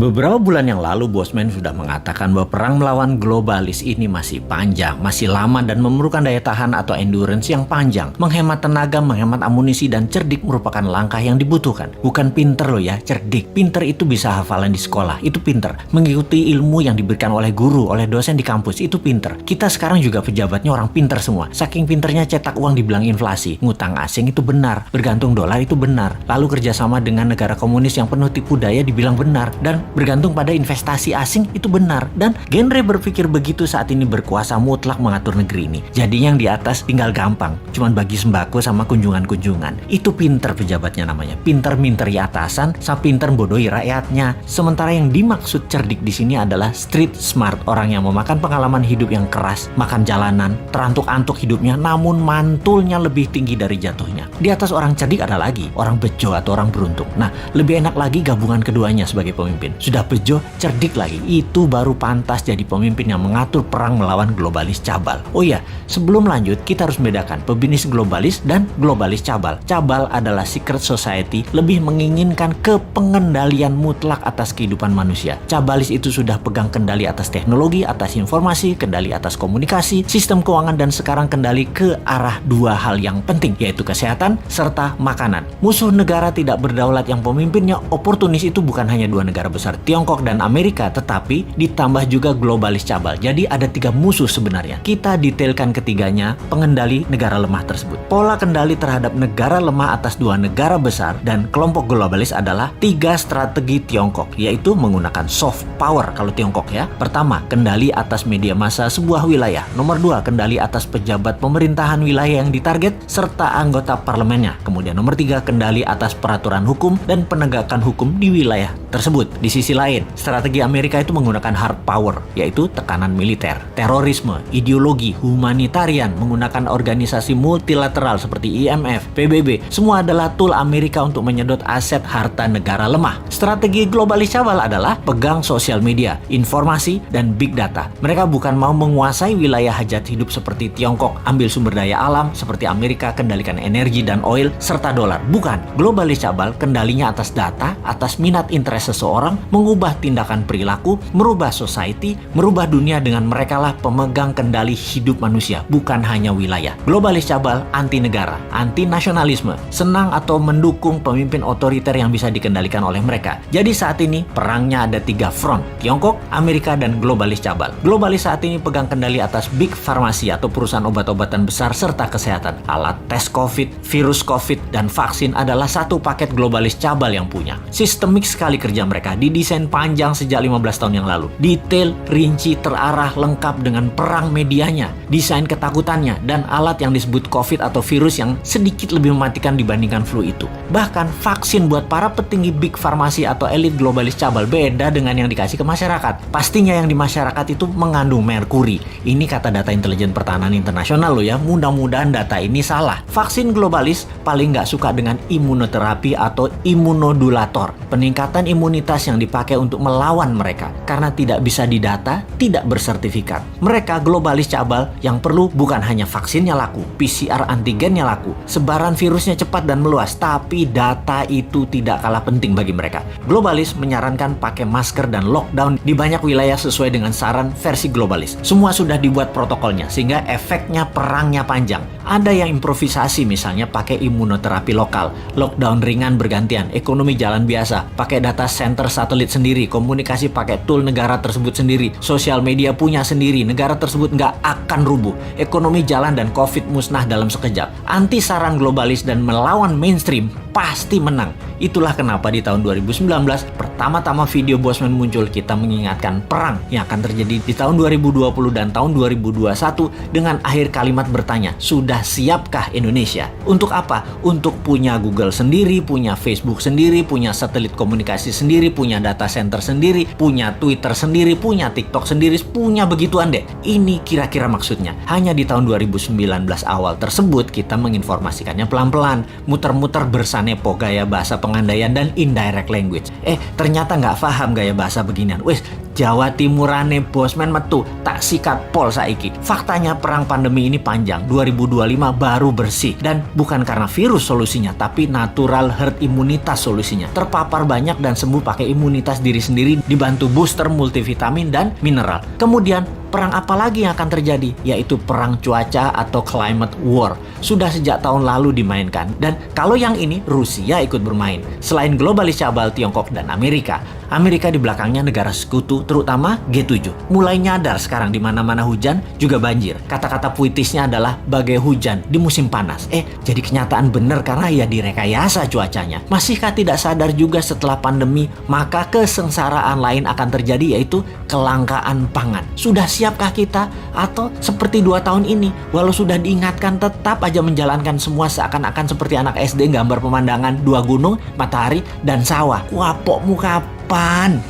Beberapa bulan yang lalu, Bosman sudah mengatakan bahwa perang melawan globalis ini masih panjang, masih lama dan memerlukan daya tahan atau endurance yang panjang. Menghemat tenaga, menghemat amunisi, dan cerdik merupakan langkah yang dibutuhkan. Bukan pinter loh ya, cerdik. Pinter itu bisa hafalan di sekolah, itu pinter. Mengikuti ilmu yang diberikan oleh guru, oleh dosen di kampus, itu pinter. Kita sekarang juga pejabatnya orang pinter semua. Saking pinternya cetak uang dibilang inflasi. Ngutang asing itu benar, bergantung dolar itu benar. Lalu kerjasama dengan negara komunis yang penuh tipu daya dibilang benar. Dan bergantung pada investasi asing itu benar. Dan genre berpikir begitu saat ini berkuasa mutlak mengatur negeri ini. Jadi yang di atas tinggal gampang, cuman bagi sembako sama kunjungan-kunjungan. Itu pinter pejabatnya namanya. Pinter minteri atasan, sama pinter bodohi rakyatnya. Sementara yang dimaksud cerdik di sini adalah street smart, orang yang memakan pengalaman hidup yang keras, makan jalanan, terantuk-antuk hidupnya, namun mantulnya lebih tinggi dari jatuhnya. Di atas orang cerdik ada lagi orang bejo atau orang beruntung. Nah, lebih enak lagi gabungan keduanya sebagai pemimpin. Sudah bejo, cerdik lagi. Itu baru pantas jadi pemimpin yang mengatur perang melawan globalis cabal. Oh iya, sebelum lanjut, kita harus membedakan pebisnis globalis dan globalis cabal. Cabal adalah secret society, lebih menginginkan kepengendalian mutlak atas kehidupan manusia. Cabalis itu sudah pegang kendali atas teknologi, atas informasi, kendali atas komunikasi, sistem keuangan, dan sekarang kendali ke arah dua hal yang penting, yaitu kesehatan serta makanan. Musuh negara tidak berdaulat yang pemimpinnya oportunis itu bukan hanya dua negara besar, Tiongkok dan Amerika, tetapi ditambah juga globalis cabal. Jadi ada 3 musuh sebenarnya. Kita detailkan ketiganya, pengendali negara lemah tersebut. Pola kendali terhadap negara lemah atas 2 negara besar dan kelompok globalis adalah 3 strategi Tiongkok, yaitu menggunakan soft power kalau Tiongkok ya. Pertama, kendali atas media massa sebuah wilayah. Nomor 2, kendali atas pejabat pemerintahan wilayah yang ditarget serta anggota parlemennya. Kemudian nomor 3, kendali atas peraturan hukum dan penegakan hukum di wilayah tersebut. Di sisi lain, strategi Amerika itu menggunakan hard power, yaitu tekanan militer, terorisme, ideologi, humanitarian, menggunakan organisasi multilateral seperti IMF, PBB. Semua adalah tool Amerika untuk menyedot aset harta negara lemah. Strategi globalis cabal adalah pegang sosial media, informasi, dan big data. Mereka bukan mau menguasai wilayah hajat hidup seperti Tiongkok, ambil sumber daya alam seperti Amerika, kendalikan energi dan oil, serta dolar. Bukan. Globalis cabal kendalinya atas data, atas minat interest seseorang, mengubah tindakan perilaku, merubah society, merubah dunia dengan merekalah pemegang kendali hidup manusia, bukan hanya wilayah. Globalis cabal anti negara, anti nasionalisme, senang atau mendukung pemimpin otoriter yang bisa dikendalikan oleh mereka. Jadi saat ini perangnya ada 3 front, Tiongkok, Amerika, dan globalis cabal. Globalis saat ini pegang kendali atas big farmasi atau perusahaan obat-obatan besar serta kesehatan. Alat tes COVID, virus COVID, dan vaksin adalah satu paket globalis cabal yang punya. Sistemik sekali kerja mereka, didesain panjang sejak 15 tahun yang lalu. Detail, rinci, terarah, lengkap dengan perang medianya, desain ketakutannya, dan alat yang disebut COVID atau virus yang sedikit lebih mematikan dibandingkan flu itu. Bahkan vaksin buat para petinggi big farmasi atau elit globalis cabal beda dengan yang dikasih ke masyarakat. Pastinya yang di masyarakat itu mengandung merkuri. Ini kata data intelijen pertahanan internasional loh ya. Mudah-mudahan data ini salah. Vaksin globalis paling nggak suka dengan imunoterapi atau imunodulator. Peningkatan imunitas yang dipakai untuk melawan mereka. Karena tidak bisa didata, tidak bersertifikat. Mereka globalis cabal yang perlu bukan hanya vaksinnya laku, PCR antigennya laku, sebaran virusnya cepat dan meluas, tapi data itu tidak kalah penting bagi mereka. Globalis menyarankan pakai masker dan lockdown di banyak wilayah sesuai dengan saran versi globalis. Semua sudah dibuat protokolnya sehingga efeknya perangnya panjang. Ada yang improvisasi misalnya pakai imunoterapi lokal, lockdown ringan bergantian, ekonomi jalan biasa, pakai data center satelit sendiri, komunikasi pakai tool negara tersebut sendiri, sosial media punya sendiri, negara tersebut nggak akan rubuh, ekonomi jalan dan COVID musnah dalam sekejap. Anti saran globalis dan melawan mainstream pasti menang. Itulah kenapa di tahun 2019 pertama-tama video Bosman muncul, kita mengingatkan perang yang akan terjadi di tahun 2020 dan tahun 2021 dengan akhir kalimat bertanya, sudah siapkah Indonesia? Untuk apa? Untuk punya Google sendiri, punya Facebook sendiri, punya satelit komunikasi sendiri, punya data center sendiri, punya Twitter sendiri, punya TikTok sendiri, punya begituan deh. Ini kira-kira maksudnya. Hanya di tahun 2019 awal tersebut kita menginformasikannya pelan-pelan, muter-muter bersama bahasa nepo, gaya bahasa pengandaian, dan indirect language. Ternyata nggak paham gaya bahasa beginian. Wes, Jawa Timurane bosman metu tak sikat pol saiki. Faktanya perang pandemi ini panjang, 2025 baru bersih. Dan bukan karena virus solusinya, tapi natural herd imunitas solusinya. Terpapar banyak dan sembuh pakai imunitas diri sendiri, dibantu booster multivitamin dan mineral. Kemudian perang apa lagi yang akan terjadi? Yaitu perang cuaca atau climate war. Sudah sejak tahun lalu dimainkan. Dan kalau yang ini, Rusia ikut bermain. Selain globalis cabal Tiongkok dan Amerika di belakangnya negara sekutu, terutama G7. Mulai nyadar sekarang di mana-mana hujan juga banjir. Kata-kata puitisnya adalah bagai hujan di musim panas. Jadi kenyataan benar karena ya direkayasa cuacanya. Masihkah tidak sadar juga setelah pandemi, maka kesengsaraan lain akan terjadi, yaitu kelangkaan pangan. Sudah siapkah kita? Atau seperti 2 tahun ini, walau sudah diingatkan tetap aja menjalankan semua seakan-akan seperti anak SD gambar pemandangan 2 gunung, matahari, dan sawah. Wapokmu kapan?